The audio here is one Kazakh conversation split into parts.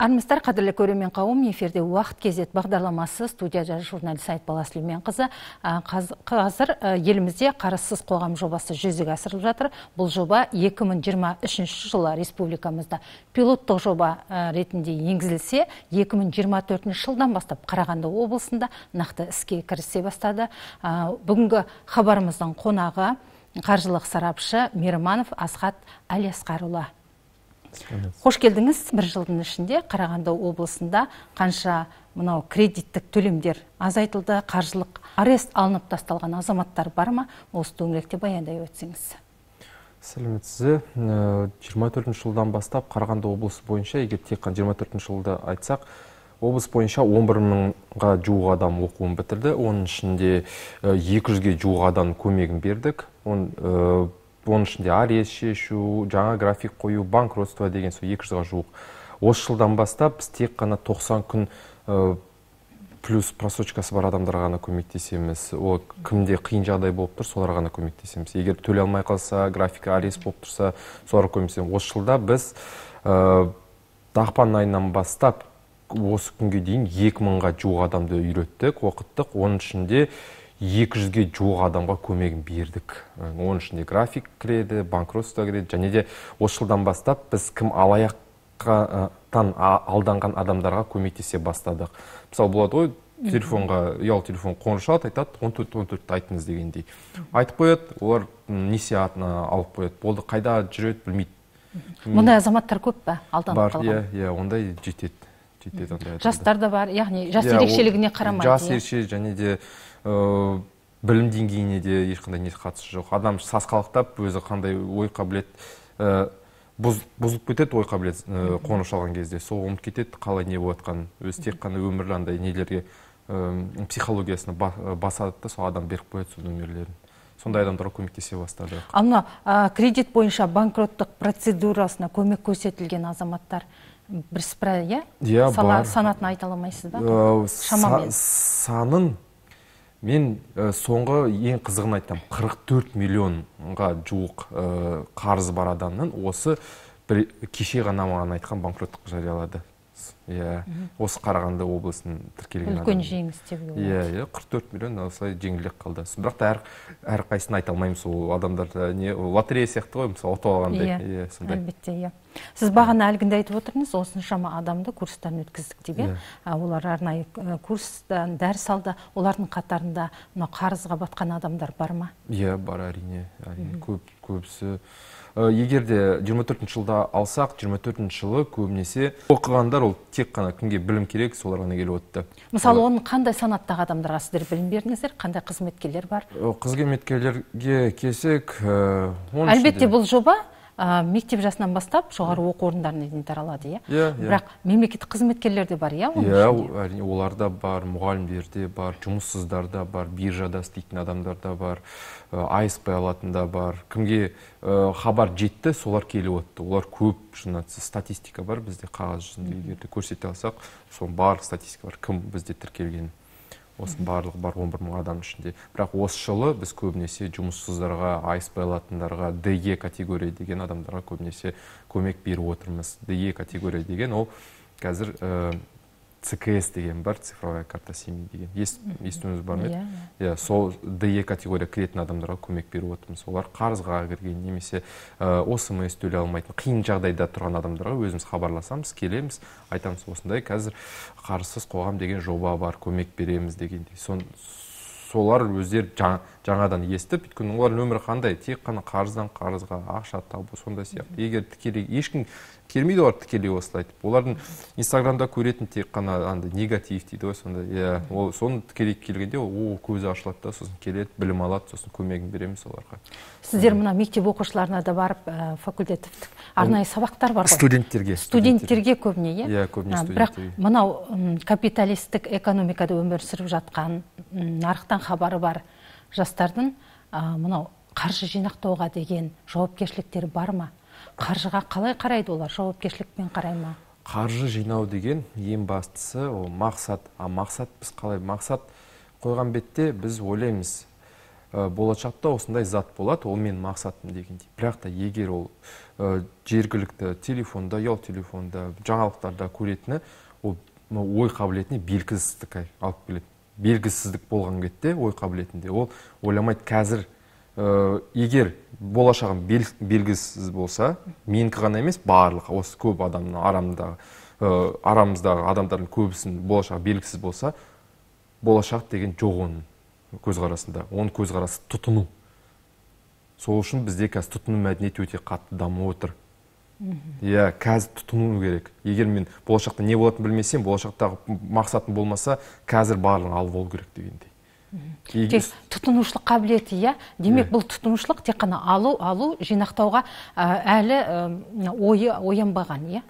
Армысыздар, қадірлі көрермен қауым, эфирде уақыт кезет бағдарламасы, студияда журналист Айтбала Сүлейменқызы. Қазір елімізде қарызсыз қоғам жобасы жүзеге асырылып жатыр. Бұл жоба 2023 жылы республикамызда пилоттық жоба ретінде енгізілсе, 2024 жылдан бастап Қарағанды облысында нақты іске кірісе бастады. Бүгінгі хабарымыздың қонағы қаржылық сарапшы Мерманов Асхат Әлиасқарұлы. Қош келдіңіз. Бір жылдың ішінде Қарағанды облысында қанша кредиттік төлемдер азайтылды, қаржылық арест алынып тасталған азаматтар бар ма? Осы төңіректе баяндай өтсеңіз. Сәлеметсіз. 24 жылдан бастап Қарағанды облысы бойынша, егер тек қана 24 жылды айтсақ, облыс бойынша 11 мыңға жуық адам оқуын бітірді. Оның ішінде 200-ге жуық адам көмегін бердік. Оның ішінде арест шешу, жаңа график қою, банкротство деген сол 200-ға жуық. Осы жылдан бастап біз тек қана 90 күн плюс просрочкасы бар адамдарға ғана көмектесеміз. Ол кімде қиын жағдай болып тұр, соларға ғана көмектесеміз. Егер төлей алмай қалса, графика арест болып тұрса, соларға көмектесеміз. Осы жылда біз ақпан айынан бастап осы күнге дейін 2000-ға жуық адамды үйреттік, оқыттық. Оның ішінде 200-ге жуық адамға көмегін бердік. Оның ішінде график кіреді, банкротство кіреді, және де осы жылдан бастап біз кім алаяқтан алданған адамдарға көмектесе бастадық. Мысалы, болады ғой, телефонға, ұялы телефон қоңырау шалады, айтады, 14 айтыңыз дегендей. Айтып қояды, олар несие атына алып қояды. Болды, қайда жүреді, білмейді. Мұндай азаматтар көп пе, алданып қалған? Бар, ондай жетеді. Жастар да бар, яғни жас ерекшелігіне қарамайды. Жас ерекше, және де білім деңгейіне де ешқандай не қатысы жоқ. Адам сасқалақтап, өзі қандай ой қабілет бұзылып кетеді, ой қабілет қоңырау шалған кезде. Сол ұмытып кетеді, қалай не болып жатқанын. Өзі тек қана өмірлі андай нелерге психологиясына басады да, сол адам беріп қояды сол нөмірлерін. Сондай адамдарға көмектесе бастады. Кредит бойынша банкроттық процедурасына көмек көрсетілген азаматтар бірсіпірі, санатын айта алмайсыз ба? Шамамен. Санын мен соңғы ең қызығын айтам, 44 миллионға жуық қарыз бар адамның осы кеше ғана маған айтқан банкроттық жариялады. Осы Қарағанды облысының тіркелген үлкен жеңіс деп ойлаймын. 44 миллион осылай жеңілдік қалды. Бірақ та әр қайсысын айта алмаймыз, ол адамдар лотерея сияқты ғой, мысалы, ұтып алғандай. Әлбетте, Сіз бағана әлгінде айтып отырдыңыз, осыншама адамды курстан өткіздік деп. Олар арнайы курстан дәріс алды. Олардың қатарында қарызға батқан адамдар бар ма? Бар, әрине. Көбісі. Егер де 24 жылда алсақ, 24 жылы көбінесе оқығандар, ол тек қана кімге білім керек, солар ғана келіп өтті. Мысалы, оның қандай санаттағы адамдарға сіздер білім бердіңіздер? Қандай қызметкерлер бар? Қызметкерлерге келсек, әлбетте бұл жоба мектеп жасынан бастап жоғары оқу орындарына дейін таралады, Бірақ мемлекеттік қызметкерлер де бар, әрине, оларда бар, мұғалімдер де бар, жұмыссыздар да бар, биржада істейтін адамдар да бар, АСП алатын да бар. Кімге хабар жетті, солар келіп өтті. Олар көп, статистика бар бізде қағаз жүзінде, егерде көрсете алсақ, соның барлық статистика бар, кім бізде тіркелген. Осы барлығы бар 11 мың адам ішінде. Бірақ осы жылы біз көбінесе жұмыссыздарға, АСП алатындарға, ДЕ категория деген адамдарға көбінесе көмек беріп отырмыз. ДЕ категория деген ол қазір ЦКС деген бар, цифровая карта семьи деген. Естуіңіз бар ма? Сол ДЕ категория кіретін адамдарға көмек беріп отырмыз. Олар қарызға кірген, немесе ОСМС төлей алмайтын, қиын жағдайда тұрған адамдарға өзіміз хабарласамыз, келеміз, айтамыз, осындай қазір қарызсыз қоғам деген жоба бар, көмек береміз дегендей. Солар өздері жаңадан естіп, өйткені олар нөмірі қандай, тек қана қарыздан қарызға ақша табу, сондай сияқты. Егер тікелей ешкім келмейді, олар тікелей осылай айтып. Олардың Инстаграмда көретін тек қана негатив дейді ғой, сондай. Соны тікелей келгенде ол көзі ашылады да, сосын келеді, білім алады, сосын көмегін береміз оларға. Сіздер мына мектеп оқушыларына да барып, факультативтік арнайы сабақтар бар ғой? Студенттерге көбіне, көбіне студенттерге. Бірақ мынау капиталистік экономикада өмір сүріп жатқан, нарықтан хабары бар жастардың мынау қаржы жинақтауға деген жауапкершіліктері бар ма? Қаржыға қалай қарайды олар? Жауапкершілікпен қарай ма? Қаржы жинау деген ең бастысы ол мақсат. Мақсат біз қалай? Мақсат қойған бетте біз ойлаймыз. болашақта осындай зат болады, ол мен мақсатым дегендей. Бірақ та егер ол жергілікті телефонда, ұялы телефонда, жаңалықтарда көретіні, ол ой қабілетіне белгісіздік алып келеді. Белгісіздік болған кетте ой қабілетінде ол ойламайды қазір егер болашағым белгісіз болса, менікі ғана емес, барлық осы көп адамның арамыздағы адамдардың көбісінің болашағы белгісіз болса, болашақ деген жоқ оның көзқарасында. Оның көзқарасы тұтыну. Сол үшін бізде қазір тұтыну мәдениеті өте қатты дамып отыр. Иә, қазір тұтыну керек. Егер мен болашақта не болатынын білмесем, болашақтағы мақсатым болмаса, қазір барлығын алып алу керек дегендей. Тұтынушылық қабілеті, иә? Демек, бұл тұтынушылық тек қана алу, жинақтауға әлі оянбаған, иә?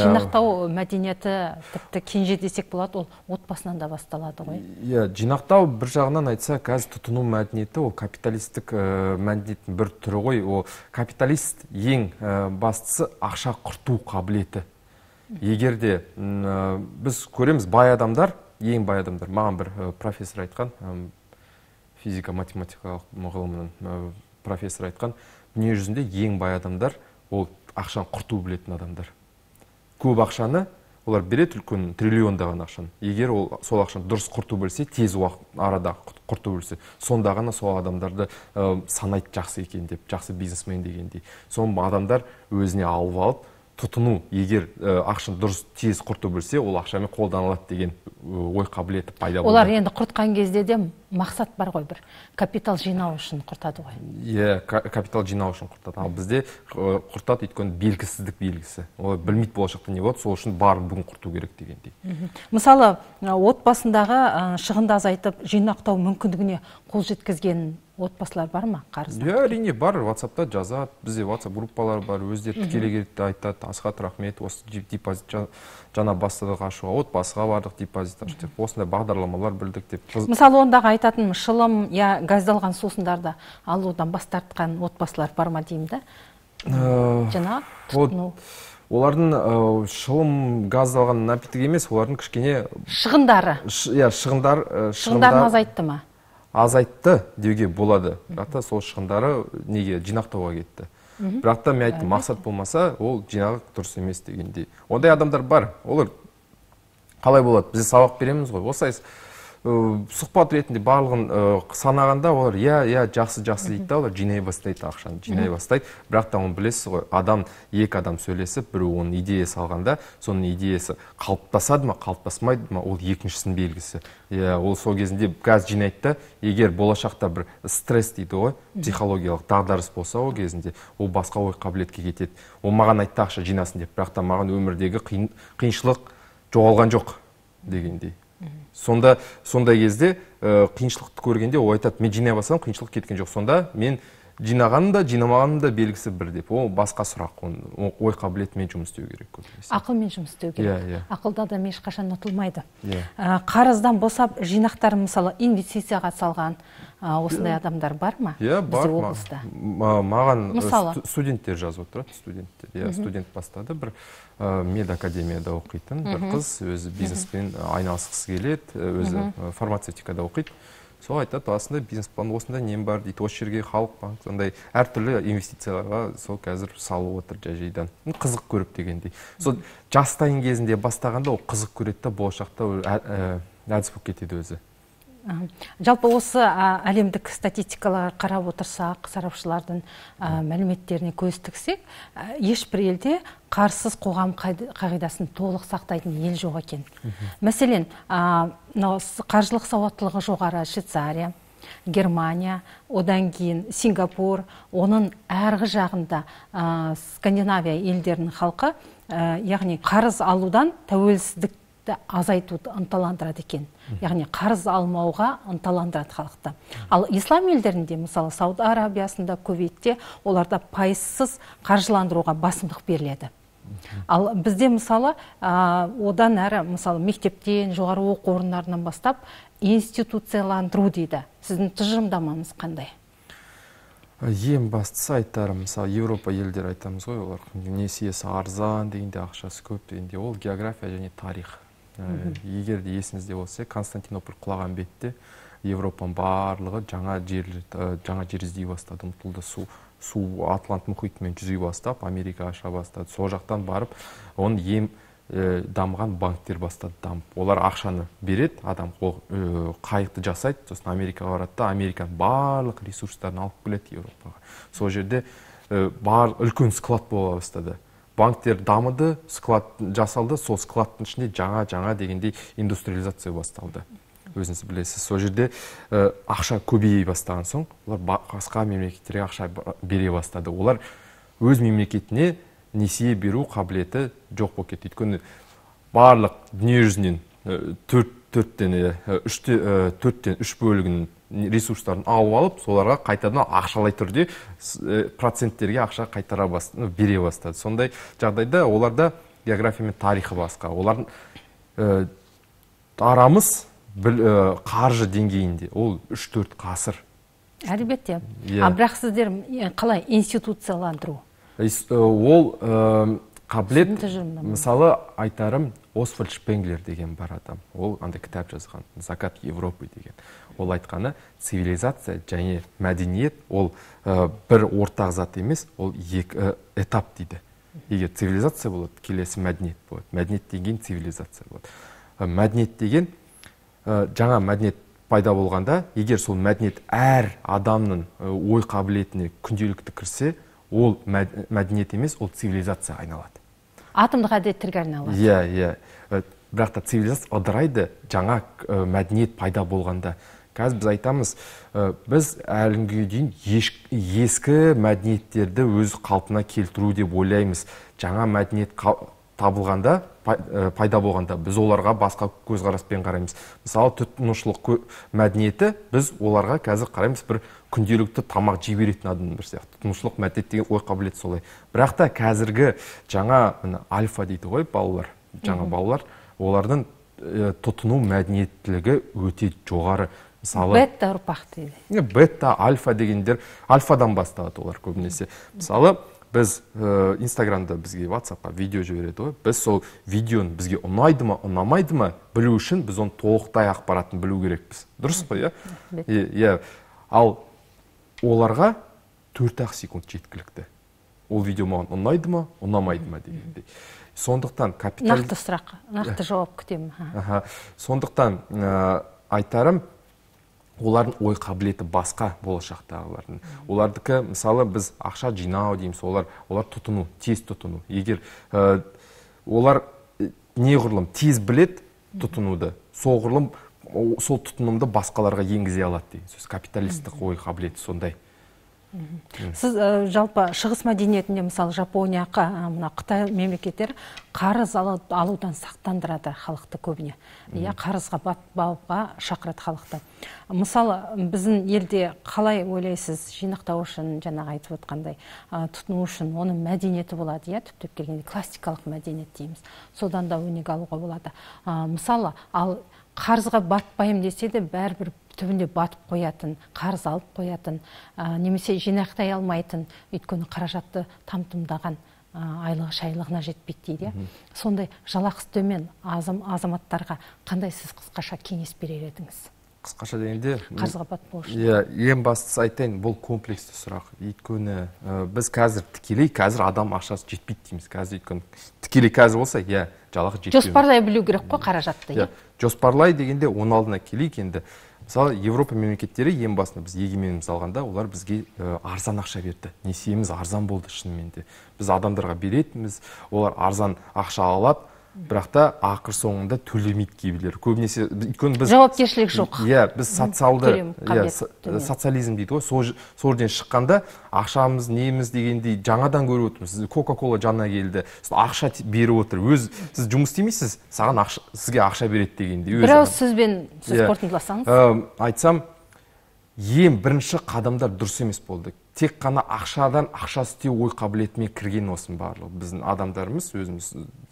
Жинақтау мәдениеті тіпті кенже десек болады, ол отбасынан да басталады ғой. Иә, жинақтау бір жағынан айтса, қазір тұтыну мәдениеті, ол капиталистік мәдениеттің бір түрі ғой. Ол капиталист ең бастысы ақша құрту қабілеті. Егер де біз көреміз бай адамдар, ең бай адамдар, маған бір профессор айтқан, физика-математикалық ғылымының профессор айтқан, дүние жүзінде ең бай адамдар ол ақшаны құрту білетін адамдар. Көп ақшаны олар береді, үлкен триллиондаған ақшаны. Егер ол сол ақшаны дұрыс құрту білсе, тез уақыт арада құрту білсе, сонда ғана сол адамдарды санайды жақсы екен деп, жақсы бизнесмен дегендей. Сол адамдар өзіне алып алып, тұтыну, егер ақшаны дұрыс тез құрту білсе, ол ақшамен қолданылады деген ой қабілеті пайда болды. Олар енді құртқан кезде де мақсат бар ғой, бір капитал жинау үшін құртады ғой. Иә, капитал жинау үшін құртады. Ал бізде құртады өйткені белгісіздік белгісі. Олар білмейді болашақта не болады, сол үшін барын бүгін құрту керек дегендей. Мысалы, отбасындағы шығынды азайтып, жинақтау мүмкіндігіне қол жеткізген отбасылар бар ма, қарыздан? Иә, әрине бар. WhatsApp-та жазады, бізде WhatsApp группалар бар, өздері тікелей келді айтады, Асхат рахмет, осы депозит жаңа бастадық ашуға, отбасыға бардық депозит аштық, осындай бағдарламалар білдік деп. Мысалы, ондағы айтатын шылым, я газдалған сусындарды алудан бас тартқан отбасылар бар ма деймін да? Жаңа тұтыну. Олардың шылым газдалған напитік емес, олардың кішкене шығындары. Иә, шығындарын азайтты ма? Азайтты деуге болады. Бірақ та сол шығындары неге жинақтауға кетті. Бірақ та мен айттым, мақсат болмаса, ол жинағы дұрыс емес дегендей. Ондай адамдар бар. Олар қалай болады? Біз сабақ береміз ғой. Осылай сұхбат ретінде барлығын санағанда олар иә жақсы дейді да, олар жинай бастайды ақшаны, жинай бастайды. Бірақ та оны білесіз ғой, екі адам сөйлесіп, біреу оның идеясы алғанда, соның идеясы қалыптасады ма, қалыптасмайды ма, ол екіншісінің белгісі. Иә, ол сол кезінде газ жинайды да, егер болашақта бір стресс дейді ғой, психологиялық дағдарыс болса ол кезінде, ол басқа ой қабілетке кетеді. Ол маған айтты ақша жинасын деп, бірақ та маған өмірдегі қиыншылық жоғалған жоқ дегендей. Сондай кезде қиыншылықты көргенде ол айтады, мен жинай бассам қиыншылық кеткен жоқ. Сонда мен жинағаным да, жинамағаным да белгісі бір деп. Ол басқа сұрақ. Ой қабілетімен жұмыс істеу керек. Ақылмен жұмыс істеу керек. Ақылда да ешқашан ұтылмайды. Иә. Қарыздан босап, жинақтарын мысалы инвестицияға салған осындай адамдар бар ма? Иә, бар. Маған студенттер жазып отырады. Студент бастады. Бір медакадемияда оқитын бір қыз, өзі бизнеспен айналысқысы келеді, өзі фармацевтикада оқиды. Сол айтады, осындай бизнес план, осындай нем бар дейді, осы жерге халық банк, сондай әртүрлі инвестицияларға сол қазір салып отыр жайдан. Қызық көріп дегендей. Сол жастайын кезінде бастағанда ол қызық көреді да, болашақта әдіс болып кетеді өзі. Жалпы осы әлемдік статистикаларға қарап отырсақ, сарапшылардың мәліметтеріне көз тіксек, ешбір елде қарсыз қоғам қағидасын толық сақтайтын ел жоқ екен. Мәселен, қаржылық сауаттылығы жоғары Швейцария, Германия, одан кейін Сингапур, оның әргі жағында Скандинавия елдерінің халқы, яғни қарыз алудан тәуелсіздік азайтуды ынталандырады екен. Яғни қарыз алмауға ынталандырады халықты. Ал ислам елдерінде, мысалы Сауд Арабиясында, Кувейтте, оларда пайызсыз қаржыландыруға басымдық беріледі. Ал бізде мысалы одан әрі, мысалы мектептен, жоғары оқу орындарынан бастап институцияландыру дейді. Сіздің тұжырымдамаңыз қандай? Ең бастысы айтарым, мысалы Еуропа елдер айтамыз ғой, олар несиесі арзан дегенде, ақшасы көп дегенде, ол география және тарих. Егер де есіңізде болса, Константинополь құлаған бетте Европаның барлығы жаңа жер іздей бастады, ұмтылды. Су Атлант мұхитымен жүзей бастап, Америка аша бастады. Сол жақтан барып, оны дамыған банктер бастады дамып. Олар ақшаны береді, адам қайықты жасайды, сосын Америкаға барады да, Американың барлық ресурстарын алып келеді Европаға. Сол жерде үлкен склад бола бастады. Банктер дамыды, склад жасалды, сол складтың ішінде жаңа дегендей индустриализация басталды. Өзіңіз білесіз, сол жерде ақша көбейе бастаған соң, олар басқа мемлекеттерге ақша бере бастады. Олар өз мемлекетіне несие беру қабілеті жоқ болып кетті. Өйткені барлық дүние жүзінен 4-тен 3 бөлігінің ресурстарын алып алып, соларға қайтадан ақшалай түрде проценттерге ақша қайтара бере бастады. Сондай жағдайда оларда география мен тарихы басқа. Олардың арамыз қаржы деңгейінде ол 3-4 ғасыр. Әлбетте. Бірақ сіздер қалай институцияландыру? Ол қабілет, мысалы айтарым, Освальд Шпенглер деген бар адам. Ол андай кітап жазған, Закат Европы деген. Ол айтқаны, цивилизация және мәдениет ол бір ортақ зат емес, ол екі этап дейді. Егер цивилизация болады, келесі мәдениет болады. Мәдениет деген цивилизация болады. Мәдениет деген жаңа мәдениет пайда болғанда, егер сол мәдениет әр адамның ой қабілетіне күнделікті кірсе, ол мәдениет емес, ол цивилизация айналады. Атомдық әдеттерге айналады. Иә. Бірақ та цивилизация ыдырайды жаңа мәдениет пайда болғанда. Қазір біз айтамыз, біз әлінге дейін ескі мәдениеттерді өз қалпына келтіру деп ойлаймыз. Жаңа мәдениет табылғанда, пайда болғанда, біз оларға басқа көзқараспен қараймыз. Мысалы, тұтынушылық мәдениеті, біз оларға қазір қараймыз бір күнделікті тамақ жей беретін адам бір сияқты. Тұтынушылық мәдениет деген ой қабілеті солай. Бірақ та қазіргі жаңа альфа дейді ғой балалар, жаңа балалар, олардың тұтыну мәдениеттілігі өте жоғары. Бетта ұрпақ дейді. Бетта, альфа дегендер, альфадан басталады олар көбінесе. Мысалы, біз Инстаграмда бізге WhatsAppқа видео жібереді ғой. Біз сол видеоны бізге ұнайды ма, ұнамайды ма білу үшін біз оны толықтай ақпаратын білу керекпіз. Дұрыс қой, иә? Ал оларға 4-ақ секунд жеткілікті. Ол видео маған ұнайды ма, ұнамайды ма дегендей. Сондықтан нақты сұрақ, нақты жауап күтемін. Сондықтан айтарым, олардың ой қабілеті басқа болашақтағылардың. Олардікі, мысалы, біз ақша жинау дейміз, олар тұтыну, тез тұтыну. Егер олар неғұрлым тез білет тұтынуды, сол тұтынымды басқаларға енгізе алады дейді. Сөз капиталистік ой қабілеті сондай. Сіз жалпы шығыс мәдениетінде, мысалы, Жапония, Қытай мемлекеттер қарыз алудан сақтандырады халықты көбіне. Қарызға батпауға шақырады халықты. Мысалы, біздің елде қалай ойлайсыз, жинақтау үшін, жаңағы айтып отқандай, тұтыну үшін оның мәдениеті болады, түптеп келгенде классикалық мәдениет дейміз. Содан да өнеге алуға болады. Мысалы, ал қарызға батпайым десе де бәрібір түбінде батып қоятын, қарыз алып қоятын, немесе жинақтай алмайтын, өйткені қаражатты тамтымдаған айлығы шайлығына жетпейді дейді. Сондай жалақысы төмен азаматтарға қандай сіз қысқаша кеңес берер едіңіз? Қысқаша дегенде, қарызға батпау үшін. Ең бастысы айтайын, бұл комплексті сұрақ. Өйткені біз қазір адам ақшасы жетпейді дейміз. Өйткені тікелей қазір болса, жалақы жетпейді. Жоспарлай білу керек қой қаражатты. Жоспарлай дегенде оның алдына келейік енді. Мысалы, Европа мемлекеттері ең басында біз егеменіміз алғанда, олар бізге арзан ақша берді. Несиеміз арзан болды шынымен де. Біз адамдарға беретінбіз, олар арзан ақша алады, бірақ та ақыр соңында төлемейді кейбіреулер. Көбінесе жауапкершілік жоқ. Біз социализм дейді ғой, сол жерден шыққанда ақшамыз неміз дегендей жаңадан көріп отырмыз. Кока-кола жаңа келді, ақша беріп отыр. Сіз жұмыс істемейсіз, сізге ақша береді дегендей. Бір ауыз сөзбен сіз қорытындыласаңыз? Айтсам, ең бірінші қадамдар дұрыс емес болды. Тек қана ақшадан ақша істеу ой қабілетімен кірген осының барлығы. Біздің адамдарымыз, өзіміз,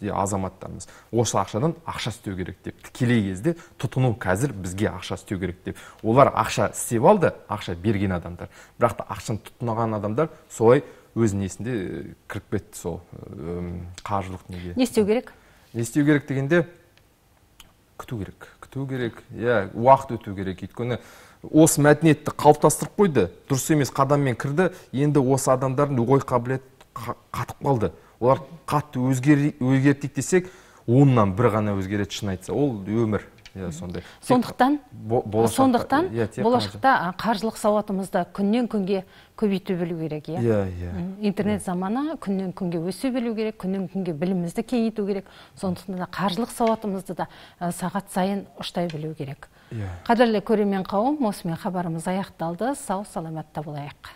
азаматтарымыз осы ақшадан ақша істеу керек деп. Тікелей кезде тұтыну қазір бізге ақша істеу керек деп. Олар ақша істеп алды, ақша берген адамдар. Бірақ та ақшаны тұтынған адамдар солай өз несінде кіріп кетті сол қаржылық неге. Не істеу керек? Не істеу керек дегенде, күту керек, иә, уақыт өту керек. Өйткені осы мәдениетті қалыптастырып қойды, дұрыс емес қадаммен кірді, енді осы адамдардың ой қабілеті қатып қалды. Олар қатты өзгертейік десек, оннан бір ғана өзгереді, шын айтса, ол өмір. Сондықтан болашақта қаржылық сауатымызды күннен күнге көбейту білу керек. Интернет заманы күннен күнге өсе білу керек, күннен күнге білімімізді кеңейту керек. Сондықтан да қаржылық сауатымызды да сағат сайын ұштай білу керек. Қадірлі көрермен қауым, осымен хабарымыз аяқталды. Сау саламатта болайық.